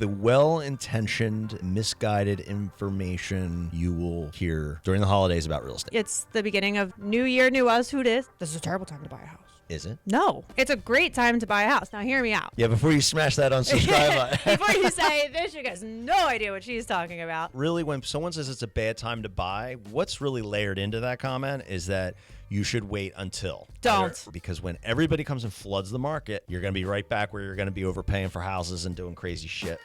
The well-intentioned, misguided information you will hear during the holidays about real estate. It's the beginning of New Year, new us, who dis? This is a terrible time to buy a house. Is it? No, it's a great time to buy a house. Now hear me out. Yeah, before you smash that unsubscribe button. Before you say this, you guys have no idea what she's talking about. Really, when someone says it's a bad time to buy, what's really layered into that comment is that you should wait until. Don't. Because when everybody comes and floods the market, you're going to be right back where you're going to be overpaying for houses and doing crazy shit.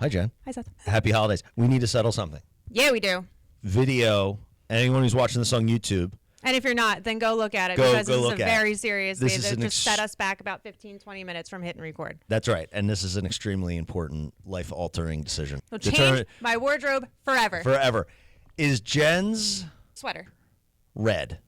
Hi, Jen. Hi, Seth. Happy holidays. We need to settle something. Yeah, we do. Video. Anyone who's watching this on YouTube. And if you're not, then go look at it Go because this is look a at very serious This day is that an just set us back about 15, 20 minutes from hitting record. That's right. And this is an extremely important life-altering decision. So change my wardrobe forever. Forever. Is Jen's sweater red?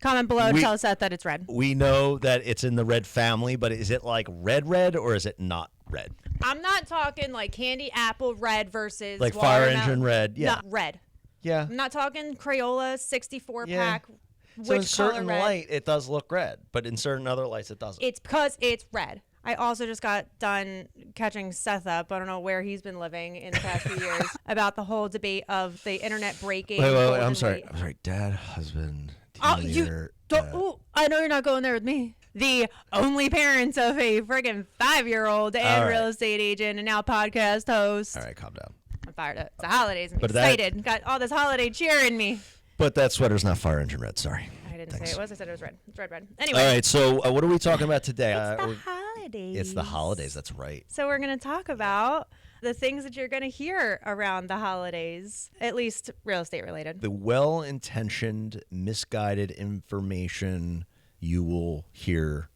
Comment below to tell Seth that it's red. We know that it's in the red family, but is it like red or is it not red? I'm not talking like candy apple red versus like fire engine red. Yeah. Not red. Yeah. I'm not talking Crayola 64 pack. So in Which certain color red? light, it does look red, but in certain other lights, it doesn't. It's because it's red. I also just got done catching Seth up. I don't know where he's been living in the past few years about the whole debate of the internet breaking. Wait. I'm sorry. Dad, husband, teenager. I know you're not going there with me. The only parents of a friggin' 5-year-old and real estate agent and now podcast host. All right, calm down. I'm fired up. It's the holidays. I'm excited. Got all this holiday cheer in me. But that sweater's not fire engine red. Sorry. I didn't say it was. I said it was red. It's red. Anyway. All right. So what are we talking about today? It's the holidays. It's the holidays. That's right. So we're going to talk about the things that you're going to hear around the holidays, at least real estate related. The well-intentioned, misguided information you will hear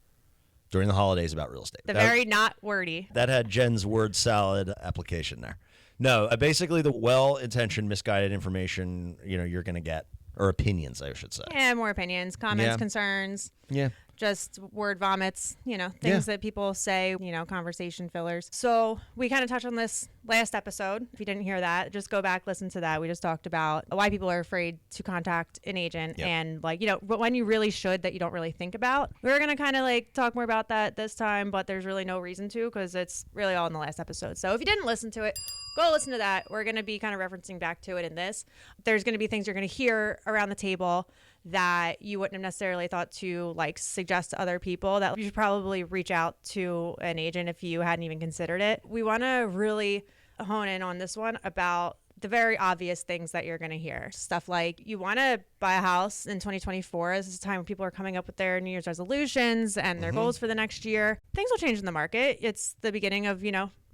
during the holidays about real estate. Very not wordy. That had Jen's word salad application there. No, basically the well-intentioned, misguided information, you're going to get, or opinions, I should say. Yeah, more opinions, comments, concerns. Yeah. Just word vomits, things that people say, conversation fillers. So we kind of touched on this last episode. If you didn't hear that, just go back, listen to that. We just talked about why people are afraid to contact an agent and when you really should that you don't really think about. We were going to kind of talk more about that this time, but there's really no reason to because it's really all in the last episode. So if you didn't listen to it, go listen to that. We're going to be kind of referencing back to it in this. There's going to be things you're going to hear around the table that you wouldn't have necessarily thought to suggest to other people that you should probably reach out to an agent if you hadn't even considered it. We want to really hone in on this one about the very obvious things that you're going to hear. Stuff like you want to buy a house in 2024. This is a time when people are coming up with their New Year's resolutions and their goals for the next year. Things will change in the market. It's the beginning of,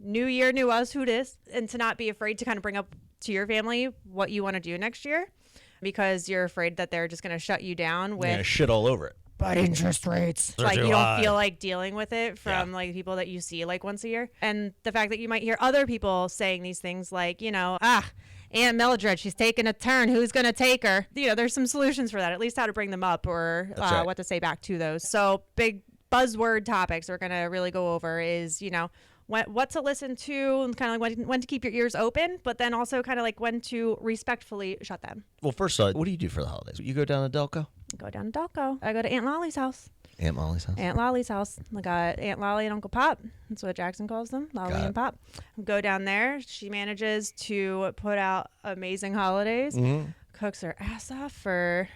new year, new us, who dis? And to not be afraid to kind of bring up to your family what you want to do next year because you're afraid that they're just going to shut you down with shit all over it. But interest rates. They're you don't high. feel like dealing with it from people that you see once a year. And the fact that you might hear other people saying these things Aunt Mildred, she's taking a turn. Who's going to take her? There's some solutions for that, at least how to bring them up or what to say back to those. So big buzzword topics we're going to really go over is, what to listen to and kind of when to keep your ears open, but then also kind of when to respectfully shut them. Well, first of all, what do you do for the holidays? You go down to Delco? Go down to Delco. I go to Aunt Lolly's house. Aunt Molly's house? Aunt Lolly's house. I got Aunt Lolly and Uncle Pop. That's what Jackson calls them, Lolly and Pop. Go down there. She manages to put out amazing holidays. Cooks her ass off for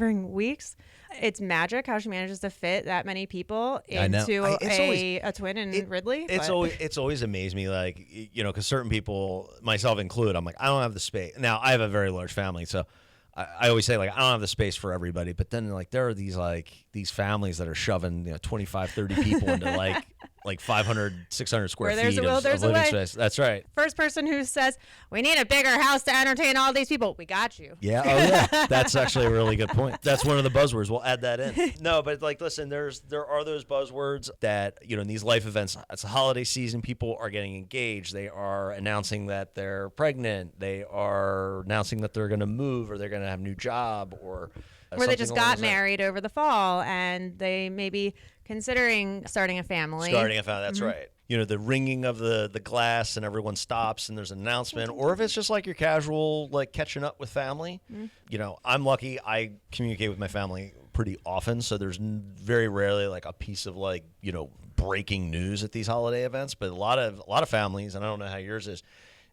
weeks. It's magic how she manages to fit that many people into a twin in Ridley. It's always amazed me, because certain people, myself included, I'm like, I don't have the space. Now, I have a very large family, so I always say, I don't have the space for everybody. But then, there are these families that are shoving, 25, 30 people into, 500, 600 square feet there's a will, there's of living a way. space. That's right. First person who says, we need a bigger house to entertain all these people. We got you. Yeah. Oh, yeah. That's actually a really good point. That's one of the buzzwords. We'll add that in. No, but listen, there are those buzzwords that, in these life events, it's a holiday season. People are getting engaged. They are announcing that they're pregnant. They are announcing that they're going to move or they're going to have a new job or they just got married over the fall and they may be considering starting a family. That's right. The ringing of the glass and everyone stops and there's an announcement. Or if it's just your casual, catching up with family. I'm lucky. I communicate with my family pretty often. So there's very rarely a piece of breaking news at these holiday events, but a lot of families, and I don't know how yours is,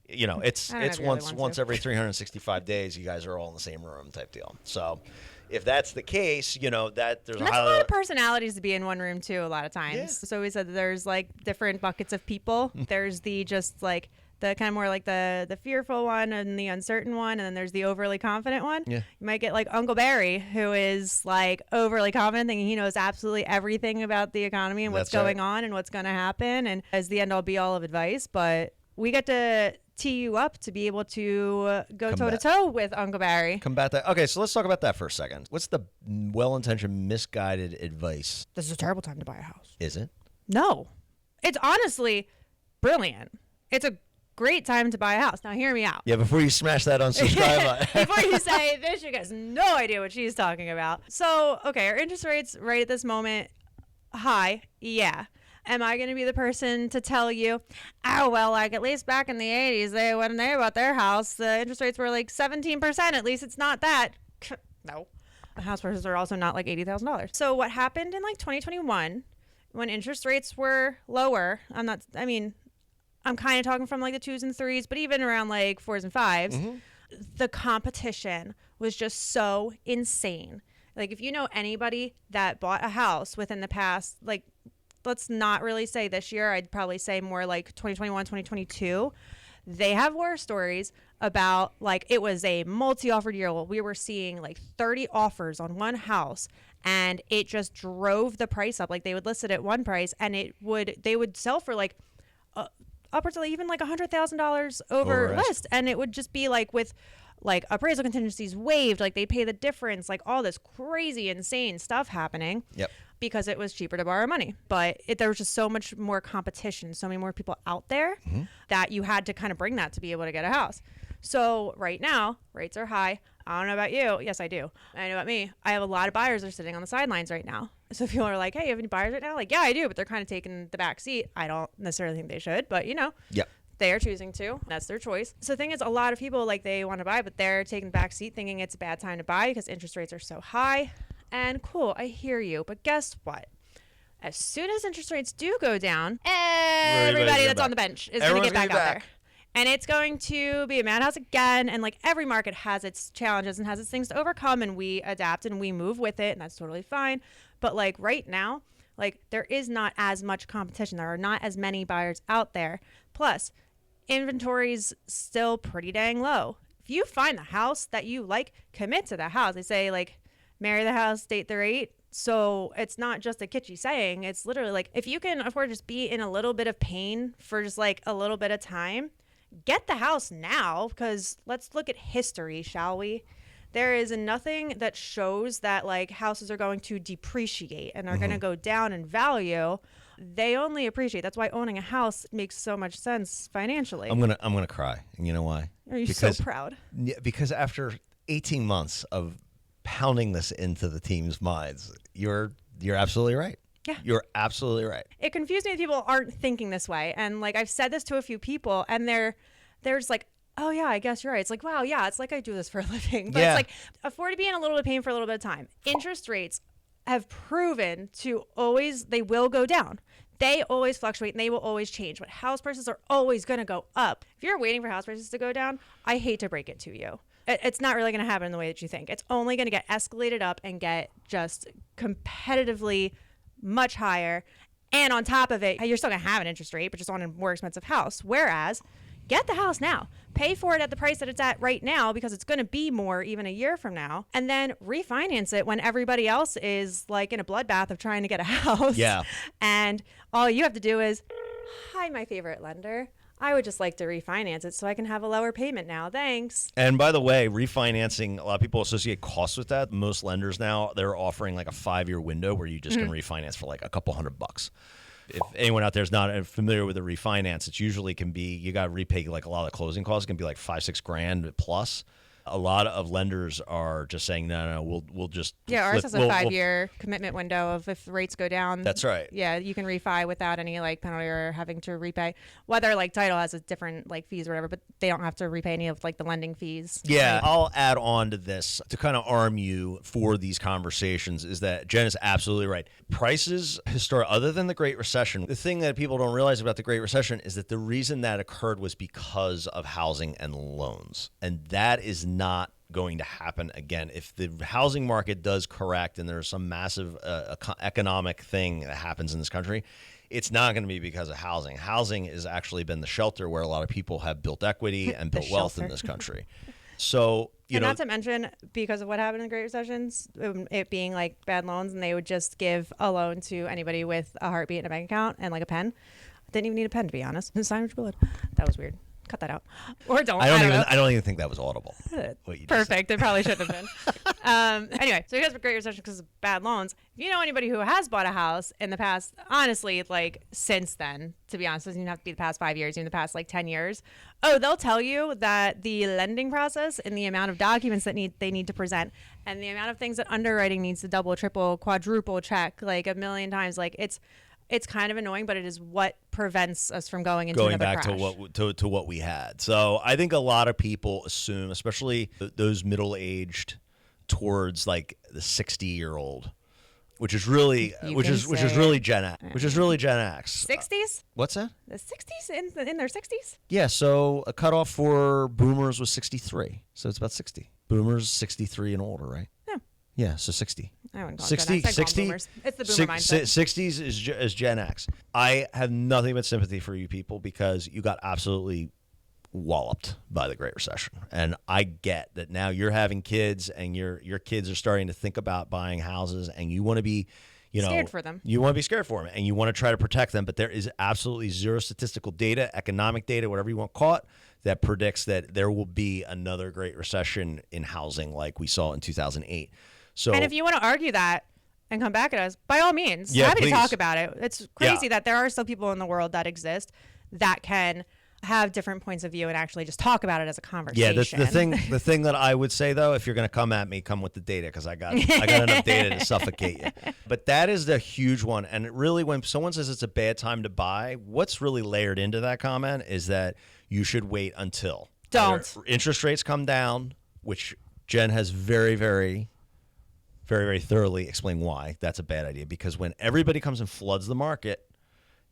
it's once every 365 days you guys are all in the same room type deal. So if that's the case, that there's a lot of personalities to be in one room too a lot of times. Yeah. So we said that there's like different buckets of people. There's the just like the kind of more like the fearful one and the uncertain one, and then there's the overly confident one. Yeah. You might get like Uncle Barry, who is like overly confident, thinking he knows absolutely everything about the economy and what's going on and what's going to happen, and as the end all be all of advice. But we get to tee you up to be able to go toe to toe with Uncle Barry. Combat that. Okay, so let's talk about that for a second. What's the well-intentioned, misguided advice? This is a terrible time to buy a house. Is it? No. It's honestly brilliant. It's a great time to buy a house. Now, hear me out. Yeah, before you smash that unsubscribe button. Before you say, this chick has no idea what she's talking about. So, okay, our interest rates right at this moment, high. Yeah. Am I going to be the person to tell you, oh, well, like at least back in the 80s, when they bought their house, the interest rates were like 17%. At least it's not that. No. House prices are also not like $80,000. So what happened in like 2021 when interest rates were lower, I'm kind of talking from like the 2s and 3s, but even around like 4s and 5s, the competition was just so insane. Like if you know anybody that bought a house within the past, like, let's not really say this year, I'd probably say more like 2021, 2022. They have war stories about like it was a multi-offered year. We were seeing like 30 offers on one house, and it just drove the price up. Like they would list it at one price, and they would sell for like upwards of even like $100,000 over list, and it would just be like with like appraisal contingencies waived, like they pay the difference, like all this crazy insane stuff happening. Yep. Because it was cheaper to borrow money. But there was just so much more competition, so many more people out there that you had to kind of bring that to be able to get a house. So right now, rates are high. I don't know about you. Yes, I do. I know about me. I have a lot of buyers that are sitting on the sidelines right now. So people are like, hey, you have any buyers right now? Like, yeah, I do, but they're kind of taking the back seat. I don't necessarily think they should, but Yep. They are choosing to. That's their choice. So the thing is, a lot of people, like, they want to buy, but they're taking the back seat thinking it's a bad time to buy because interest rates are so high. And cool, I hear you. But guess what? As soon as interest rates do go down, everybody that's on the bench is going to get back out there. And it's going to be a madhouse again. And like every market has its challenges and has its things to overcome. And we adapt and we move with it. And that's totally fine. But like right now, like there is not as much competition. There are not as many buyers out there. Plus, inventory's still pretty dang low. If you find the house that you like, commit to the house. They say like, marry the house, date the rate. So it's not just a kitschy saying. It's literally like, if you can afford to just be in a little bit of pain for just like a little bit of time, get the house now, because let's look at history, shall we? There is nothing that shows that like houses are going to depreciate and are going to go down in value. They only appreciate. That's why owning a house makes so much sense financially. I'm gonna cry. And you know why? Are you so proud? Yeah, because after 18 months of pounding this into the team's minds, you're absolutely right. Yeah. You're absolutely right. It confused me that people aren't thinking this way. And like I've said this to a few people, and they're just like, oh yeah, I guess you're right. It's like, wow, yeah, it's like I do this for a living. But it's like, afford to be in a little bit of pain for a little bit of time. Interest rates have proven to they will go down. They always fluctuate and they will always change, but house prices are always going to go up. If you're waiting for house prices to go down, I hate to break it to you. It's not really going to happen in the way that you think. It's only going to get escalated up and get just competitively much higher. And on top of it, you're still going to have an interest rate, but just on a more expensive house. Whereas, get the house now. Pay for it at the price that it's at right now, because it's going to be more even a year from now. And then refinance it when everybody else is like in a bloodbath of trying to get a house. Yeah. And all you have to do is, hi, my favorite lender. I would just like to refinance it so I can have a lower payment now. Thanks. And by the way, refinancing, a lot of people associate costs with that. Most lenders now, they're offering like a 5-year window where you just can refinance for like a couple $100. If anyone out there is not familiar with the refinance, it usually can be, you got to repay like a lot of the closing costs. It can be like $5-6 grand plus. A lot of lenders are just saying, no, we'll just ours has a 5-year commitment window of if rates go down. That's right. Yeah, you can refi without any like penalty or having to repay. Whether like title has a different like fees or whatever, but they don't have to repay any of like the lending fees. Yeah, Like, I'll add on to this to kind of arm you for these conversations is that Jen is absolutely right. Prices, other than the Great Recession, the thing that people don't realize about the Great Recession is that the reason that occurred was because of housing and loans. And that is not going to happen again. If the housing market does correct and there's some massive economic thing that happens in this country, it's not going to be because of housing. Housing has actually been the shelter where a lot of people have built equity and built wealth in this country. So, not to mention, because of what happened in the Great Recessions, it being like bad loans, and they would just give a loan to anybody with a heartbeat and a bank account and like a pen. Didn't even need a pen, to be honest. Sign with bullet. That was weird. Cut that out, or don't. I don't even think that was audible. What you Perfect. It probably shouldn't have been. Anyway, so you guys have a Great Recession because of bad loans. If you know anybody who has bought a house in the past, honestly, like since then, to be honest, it doesn't even have to be the past 5 years, even the past like 10 years. Oh, they'll tell you that the lending process and the amount of documents that they need to present and the amount of things that underwriting needs to double, triple, quadruple check like a million times. Like it's kind of annoying, but it is what prevents us from going another back crash. to what we had. So I think a lot of people assume, especially those middle-aged towards like the 60-year-old, which is really Gen X, which is really Gen X. 60s? What's that? The 60s in their 60s? Yeah, so a cutoff for boomers was 63. So it's about 60. Boomers 63 and older, right? No. Yeah, so 60. I wouldn't call 60, it Gen X. I'd call 60, them boomers. It's the boomer mindset. 60s is Gen X. I have nothing but sympathy for you people because you got absolutely walloped by the Great Recession. And I get that now you're having kids and your kids are starting to think about buying houses and you want to be, scared for them. You want to be scared for them and you want to try to protect them. But there is absolutely zero statistical data, economic data, whatever you want to call it, that predicts that there will be another Great Recession in housing like we saw in 2008. So, and if you want to argue that and come back at us, by all means, yeah, happy please. to talk about it. It's crazy that there are still people in the world that exist that can have different points of view and actually just talk about it as a conversation. Yeah, the thing that I would say though, if you're going to come at me, come with the data because I got enough data to suffocate you. But that is the huge one, and it really, when someone says it's a bad time to buy, what's really layered into that comment is that you should wait until interest rates come down, which Jen has very, very, very, very thoroughly explained why that's a bad idea. Because when everybody comes and floods the market,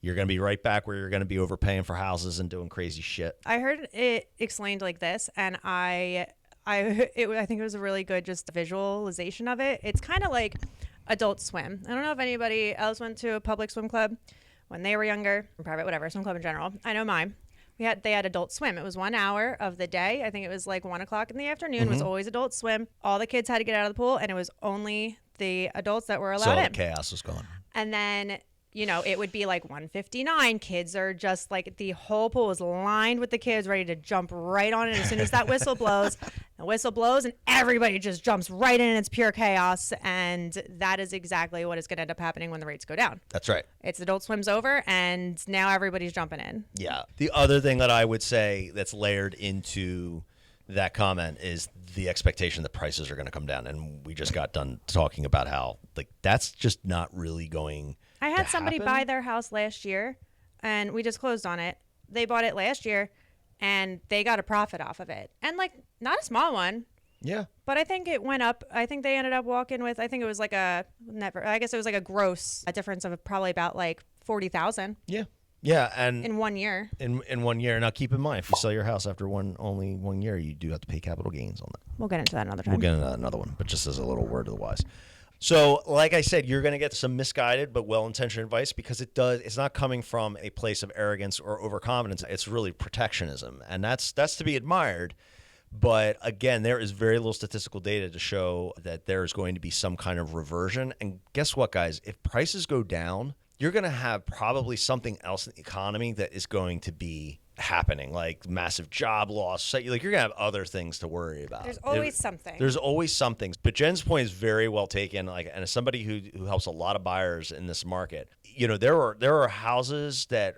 you're going to be right back where you're going to be overpaying for houses and doing crazy shit. I heard it explained like this, and I think it was a really good just visualization of it. It's kind of like Adult Swim. I don't know if anybody else went to a public swim club when they were younger, or private, whatever, swim club in general. I know mine. They had Adult Swim. It was 1 hour of the day. I think it was like 1 o'clock in the afternoon. It was always Adult Swim. All the kids had to get out of the pool, and it was only the adults that were allowed So in. the chaos was gone. And then, it would be like 1:59. Kids are just like, the whole pool was lined with the kids ready to jump right on it as soon as that whistle blows. The whistle blows and everybody just jumps right in. It's pure chaos. And that is exactly what is going to end up happening when the rates go down. That's right. It's Adult Swim's over and now everybody's jumping in. Yeah. The other thing that I would say that's layered into that comment is the expectation that prices are going to come down. And we just got done talking about how that's just not really going I had somebody happen. buy their house last year and we just closed on it. They bought it last year and they got a profit off of it. And not a small one. Yeah. But I think it went up. I think they ended up walking with, I think it was like a gross difference of probably about like 40,000. Yeah. Yeah. And in 1 year. In 1 year. Now keep in mind, if you sell your house after only 1 year, you do have to pay capital gains on that. We'll get into that another time. We'll get into another one, but just as a little word of the wise. So, like I said, you're going to get some misguided but well-intentioned advice because it's not coming from a place of arrogance or overconfidence. It's really protectionism, and that's to be admired. But again, there is very little statistical data to show that there's going to be some kind of reversion. And guess what, guys? If prices go down, you're going to have probably something else in the economy that is going to be happening, like massive job loss. You're going to have other things to worry about. There's always something. There's always something. But Jen's point is very well taken. And as somebody who helps a lot of buyers in this market, there are houses that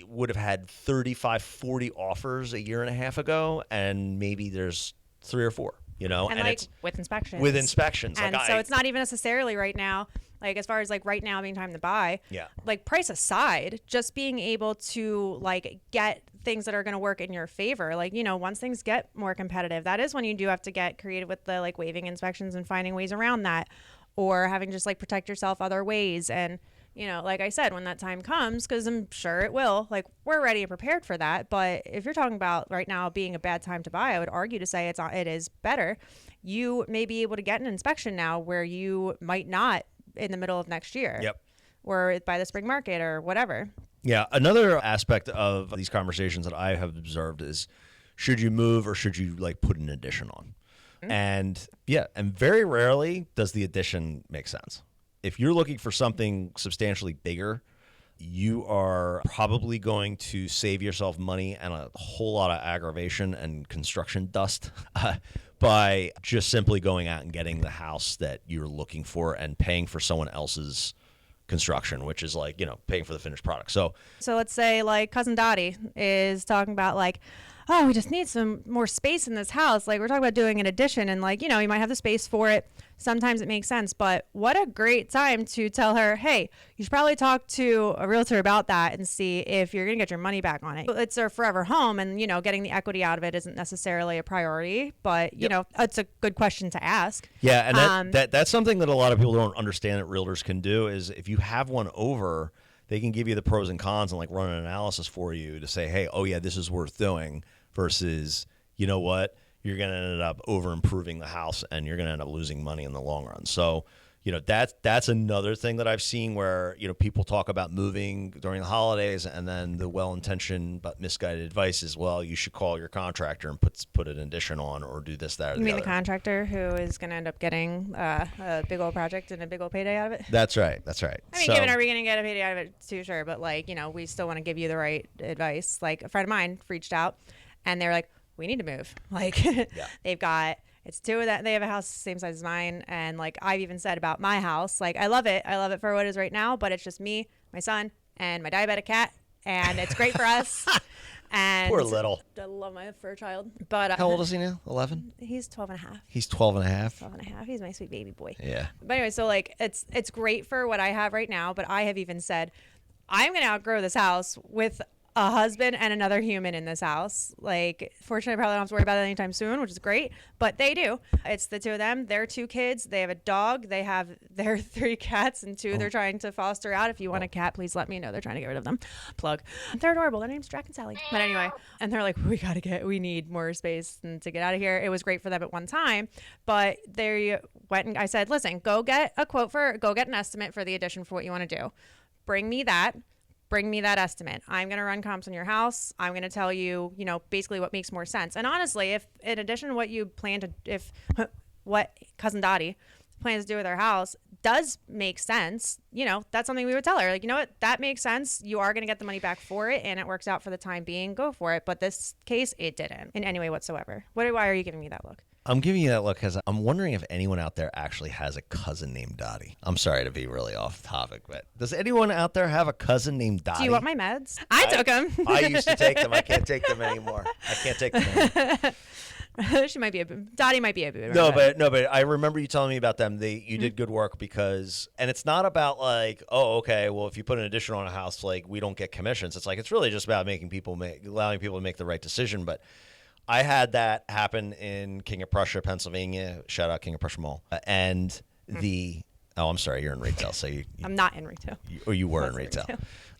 would have had 35, 40 offers a year and a half ago, and maybe there's 3 or 4. And like it's with inspections. With inspections. And like so it's not even necessarily right now, like as far as like right now being time to buy. Yeah. Like price aside, just being able to like get things that are going to work in your favor. Like, once things get more competitive, that is when you do have to get creative with the like waiving inspections and finding ways around that, or having just like protect yourself other ways. And like I said, when that time comes, because I'm sure it will, like we're ready and prepared for that. But if you're talking about right now being a bad time to buy, I would argue to say it is better. You may be able to get an inspection now where you might not in the middle of next year. Yep. Or by the spring market or whatever. Yeah. Another aspect of these conversations that I have observed is, should you move or should you like put an addition on? And very rarely does the addition make sense. If you're looking for something substantially bigger, you are probably going to save yourself money and a whole lot of aggravation and construction dust by just simply going out and getting the house that you're looking for and paying for someone else's construction, which is like, paying for the finished product. So let's say like Cousin Dottie is talking about like, oh, we just need some more space in this house. Like we're talking about doing an addition and like, you might have the space for it. Sometimes it makes sense, but what a great time to tell her, hey, you should probably talk to a realtor about that and see if you're going to get your money back on it. It's their forever home and, getting the equity out of it isn't necessarily a priority, but, it's a good question to ask. Yeah, and that's something that a lot of people don't understand that realtors can do is if you have one over, they can give you the pros and cons and like run an analysis for you to say, hey, oh yeah, this is worth doing versus, you know what? You're going to end up over improving the house and you're going to end up losing money in the long run. So, that's another thing that I've seen where, people talk about moving during the holidays and then the well-intentioned but misguided advice is, well, you should call your contractor and put an addition on or do this, that, or You mean the the contractor who is going to end up getting a big old project and a big old payday out of it? That's right. I mean, given are we going to get a payday out of it too? Sure. But like, we still want to give you the right advice. Like a friend of mine reached out and they're like, we need to move. Like it's 2 of that. They have a house the same size as mine. And like I've even said about my house, like I love it. I love it for what it is right now, but it's just me, my son, and my diabetic cat. And it's great for us. And poor little. I love my fur child. But how old is he now? 11? He's 12 and a half. He's 12 and a half. 12 and a half. He's my sweet baby boy. Yeah. But anyway, so like it's great for what I have right now. But I have even said, I'm going to outgrow this house with a husband and another human in this house. Like, fortunately, I probably don't have to worry about it anytime soon, which is great, but they do. It's the 2 of them, their 2 kids, they have a dog, they have their 3 cats and 2 they're trying to foster out. If you want a cat, please let me know. They're trying to get rid of them. Plug. They're adorable. Their name's Jack and Sally. But anyway, and they're like, we need more space and to get out of here. It was great for them at one time, but they went and I said, listen, go get an estimate for the addition for what you want to do. Bring me that estimate. I'm going to run comps on your house. I'm going to tell you, basically what makes more sense. And honestly, if in addition to what Cousin Dottie plans to do with her house does make sense, that's something we would tell her. Like, what, that makes sense. You are going to get the money back for it and it works out for the time being. Go for it. But this case, it didn't in any way whatsoever. Why are you giving me that look? I'm giving you that look because I'm wondering if anyone out there actually has a cousin named Dottie. I'm sorry to be really off topic, but does anyone out there have a cousin named Dottie? Do you want my meds? I took them. I used to take them. I can't take them anymore. I can't take them anymore. Dottie might be a boomer. No, but I remember you telling me about them. You did good work because, and it's not about like, oh, okay, well, if you put an addition on a house, like we don't get commissions. It's like, it's really just about allowing people to make the right decision. But I had that happen in King of Prussia, Pennsylvania. Shout out King of Prussia Mall. And I'm sorry, you're in retail. So I'm not in retail. You were in retail.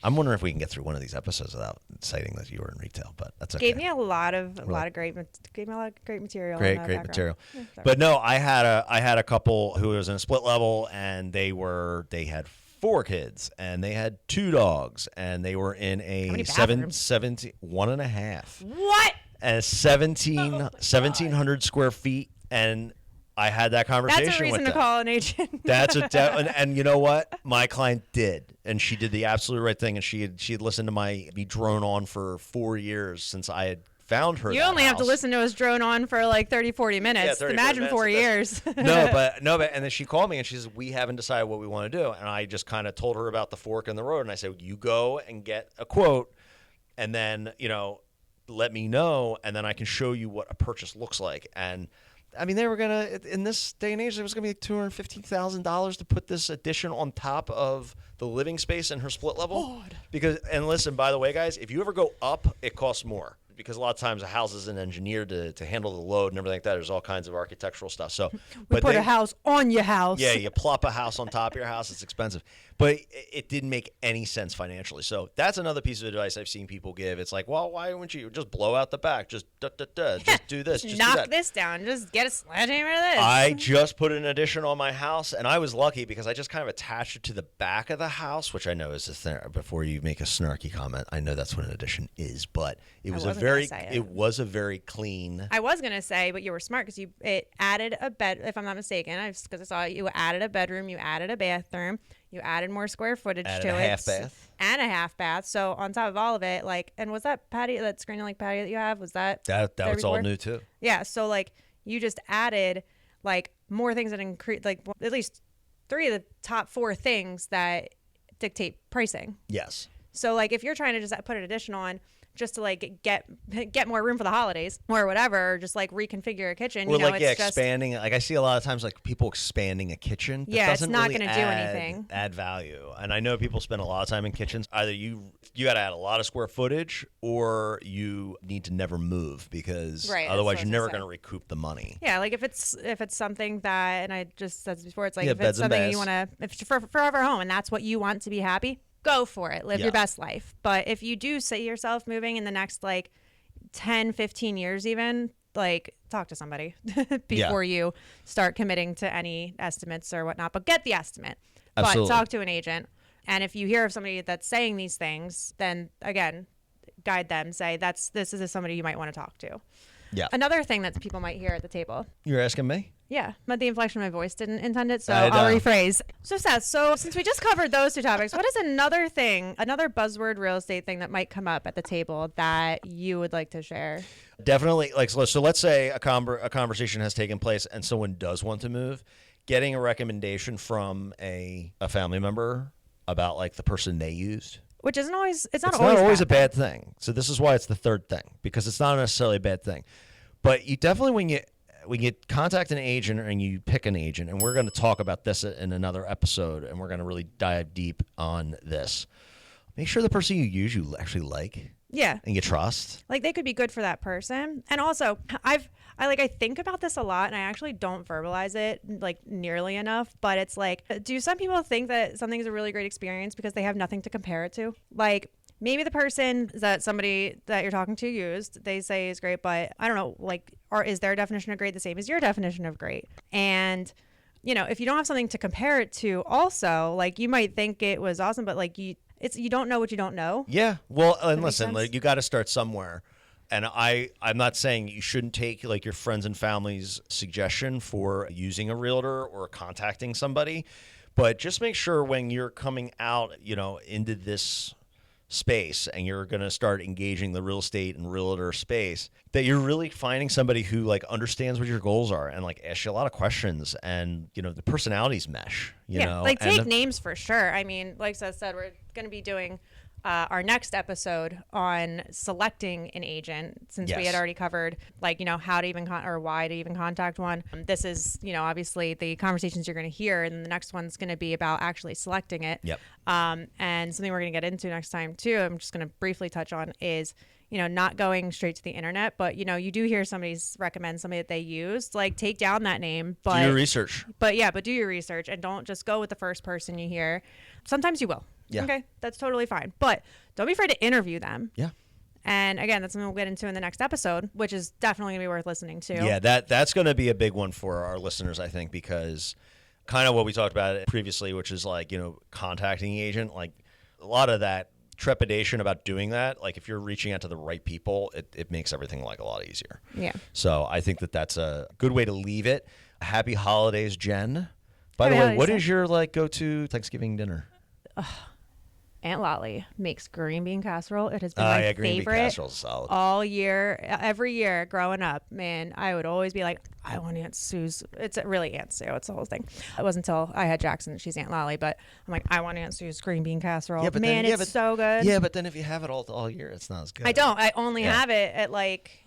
I'm wondering if we can get through one of these episodes without citing that you were in retail, but that's okay. Gave me a lot of great material. Great material. Yeah, but no, I had a couple who was in a split level, and they had 4 kids, and they had 2 dogs, and they were in a 1.5. What? And 1,700 square feet, and I had that conversation with them. That's a reason to call an agent. And you know what? My client did, and she did the absolute right thing, and she had listened to me drone on for 4 years since I had found her. You only have to listen to us drone on for like 30, 40 minutes. Yeah, 30, Imagine 4 years. No, but and then she called me and she says, we haven't decided what we want to do. And I just kind of told her about the fork in the road, and I said, you go and get a quote, and then, let me know, and then I can show you what a purchase looks like. And I mean, they were gonna, in this day and age, it was gonna be $215,000 to put this addition on top of the living space in her split level. God. Because, and listen, by the way, guys, if you ever go up, it costs more. Because a lot of times a house isn't engineered to handle the load and everything like that. There's all kinds of architectural stuff. So we put a house on your house. Yeah, you plop a house on top of your house. It's expensive. But it didn't make any sense financially. So that's another piece of advice I've seen people give. It's like, well, why wouldn't you just blow out the back? Just just do this. Just knock do that. this down. Just get a sledgehammer of this. I just put an addition on my house, and I was lucky because I just kind of attached it to the back of the house, which I know is the thing. Before you make a snarky comment, I know that's what an addition is, but it was a very clean. I was gonna say, but you were smart because it added a bed. If I'm not mistaken, because I saw you added a bedroom, you added a bathroom, you added more square footage to it, half bath, and a half bath. So on top of all of it, like, and was that patio, that screen like patio that you have, was that was all new too? Yeah. So like you just added like more things that increase, like at least 3 of the top 4 things that dictate pricing. Yes. So like if you're trying to just put an addition on just to like get more room for the holidays or whatever, or just like reconfigure a kitchen, or it's expanding. Like I see a lot of times like people expanding a kitchen. It's not going to do anything. Add value. And I know people spend a lot of time in kitchens. Either you got to add a lot of square footage, or you need to never move because otherwise you're never going to recoup the money. Yeah, like if it's something that, and I just said this before, it's like if it's something you want to, if it's for forever home and that's what you want to be happy, go for it. Live your best life. But if you do see yourself moving in the next like 10, 15 years even, like talk to somebody before you start committing to any estimates or whatnot. But get the estimate. Absolutely. But talk to an agent. And if you hear of somebody that's saying these things, then again, guide them. Say this is somebody you might want to talk to. Yeah. Another thing that people might hear at the table. You're asking me? Yeah, but the inflection of my voice didn't intend it, so I'll rephrase. So Seth, since we just covered those 2 topics, what is another buzzword real estate thing that might come up at the table that you would like to share? Definitely. Like so let's say a conversation has taken place and someone does want to move, getting a recommendation from a family member about like the person they used. Which isn't always, it's not always a bad thing. So this is why it's the third thing, because it's not necessarily a bad thing. But you definitely, when you contact an agent and you pick an agent, and we're going to talk about this in another episode, and we're going to really dive deep on this. Make sure the person you use you actually like. Yeah. And you trust. Like they could be good for that person. And also I think about this a lot and I actually don't verbalize it like nearly enough, but it's like, do some people think that something's a really great experience because they have nothing to compare it to? Like maybe the person that somebody that you're talking to used, they say is great, but I don't know, like, or is their definition of great the same as your definition of great? And if you don't have something to compare it to also, like you might think it was awesome, but like you don't know what you don't know. Yeah. Well, and listen, like, you got to start somewhere. And I'm not saying you shouldn't take like your friends and family's suggestion for using a realtor or contacting somebody, but just make sure when you're coming out, into this space and you're going to start engaging the real estate and realtor space, that you're really finding somebody who like understands what your goals are and like asks you a lot of questions, and the personalities mesh, like take names for sure. I mean, like Seth said, we're going to be doing our next episode on selecting an agent, since we had already covered like how to even or why to even contact one. This is obviously the conversations you're going to hear, and the next one's going to be about actually selecting it. And something we're going to get into next time too, I'm just going to briefly touch on, is not going straight to the internet, but you do hear recommend somebody that they used, like take down that name, but do your research. But do your research and don't just go with the first person you hear. Sometimes you will. Yeah. Okay, that's totally fine. But don't be afraid to interview them. Yeah. And again, that's something we'll get into in the next episode, which is definitely going to be worth listening to. Yeah, that's going to be a big one for our listeners, I think, because kind of what we talked about previously, which is like, contacting the agent, like a lot of that trepidation about doing that, like if you're reaching out to the right people, it makes everything like a lot easier. Yeah. So I think that's a good way to leave it. Happy holidays, Jen. By the way, what is your like go-to Thanksgiving dinner? Aunt Lolly makes green bean casserole. It has been Yeah, my green bean favorite casserole's solid. all year, every year growing up. Man, I would always be like, I want Aunt Sue's. It's really Aunt Sue. It's the whole thing. It wasn't until I had Jackson, she's Aunt Lolly, but I'm like, I want Aunt Sue's green bean casserole. Man, it's so good. Yeah, but then if you have it all year, it's not as good. I don't. I only have it at like,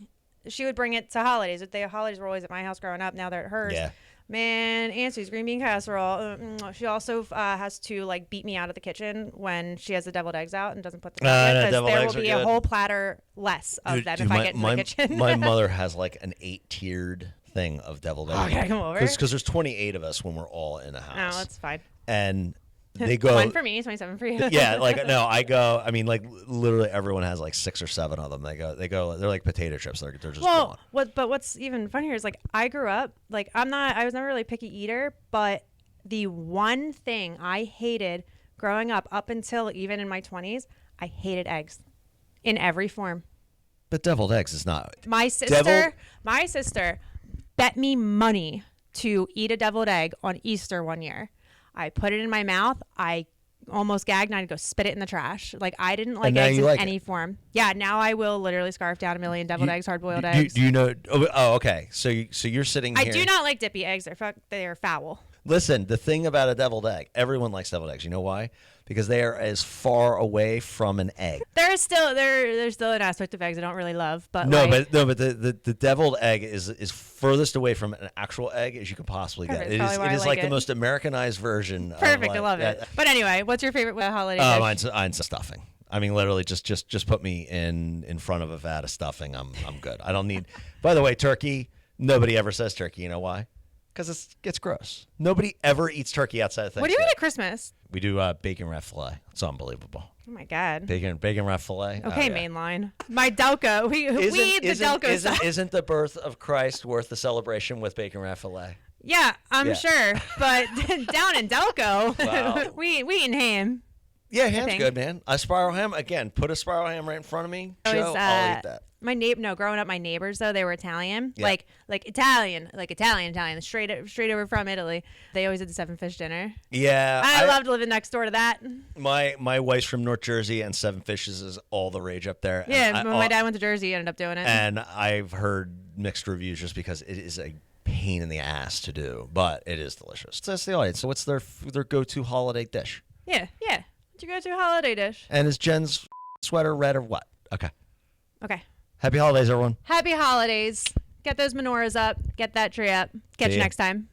she would bring it to holidays. The holidays were always at my house growing up. Now they're at hers. Yeah. Man, Aunt Sue's green bean casserole. She also has to like beat me out of the kitchen when she has the deviled eggs out and doesn't put them out because there will be a whole platter less of them if I get in the kitchen. My mother has like an 8-tiered thing of deviled eggs. Oh, can I come over? Because there's 28 of us when we're all in a house. No, that's fine. And they go 1 for me, 27 for you. Yeah, like no, I go. I mean, like literally everyone has like 6 or 7 of them. They go. They're like potato chips. They're just gone. But what's even funnier is like I grew up like I was never really a picky eater, but the one thing I hated growing up until even in my 20s, I hated eggs in every form. But deviled eggs is not. My sister bet me money to eat a deviled egg on Easter one year. I put it in my mouth. I almost gagged and I'd go spit it in the trash. Like I didn't like eggs in any form. Yeah, now I will literally scarf down a million deviled eggs, hard-boiled eggs. Do you know? Oh, okay. So you're sitting here. I do not like dippy eggs. They're foul. Listen, the thing about a deviled egg, everyone likes deviled eggs. You know why? Because they are as far away from an egg. There's still an aspect of eggs I don't really love, but but the deviled egg is furthest away from an actual egg as you can possibly get. It is like the most Americanized version. Perfect, I love it. But anyway, what's your favorite holiday dish? Mine's stuffing. I mean, literally, just put me in front of a vat of stuffing. I'm good. I don't need. By the way, turkey. Nobody ever says turkey. You know why? Because it's gross. Nobody ever eats turkey outside of Thanksgiving. What do you eat at Christmas? We do bacon wrap filet. It's unbelievable. Oh my God. Bacon wrap filet. Okay, mainline. My Delco. We eat the Delco stuff. Isn't the birth of Christ worth the celebration with bacon wrap filet? Yeah, I'm sure. But down in Delco, wow. we eating ham. Yeah, ham's good, man. A spiral ham, again, put a spiral ham right in front of me. I'll eat that. Growing up, my neighbors though, they were Italian, yeah. like Italian, straight over from Italy. They always did the 7 fish dinner. Yeah, I loved living next door to that. My wife's from North Jersey, and 7 Fishes is all the rage up there. Yeah, when my dad went to Jersey, he ended up doing it. And I've heard mixed reviews just because it is a pain in the ass to do, but it is delicious. So that's the audience. So what's their go-to holiday dish? Yeah. What's your go-to holiday dish? And is Jen's sweater red or what? Okay. Happy holidays, everyone. Happy holidays. Get those menorahs up. Get that tree up. Catch you next time.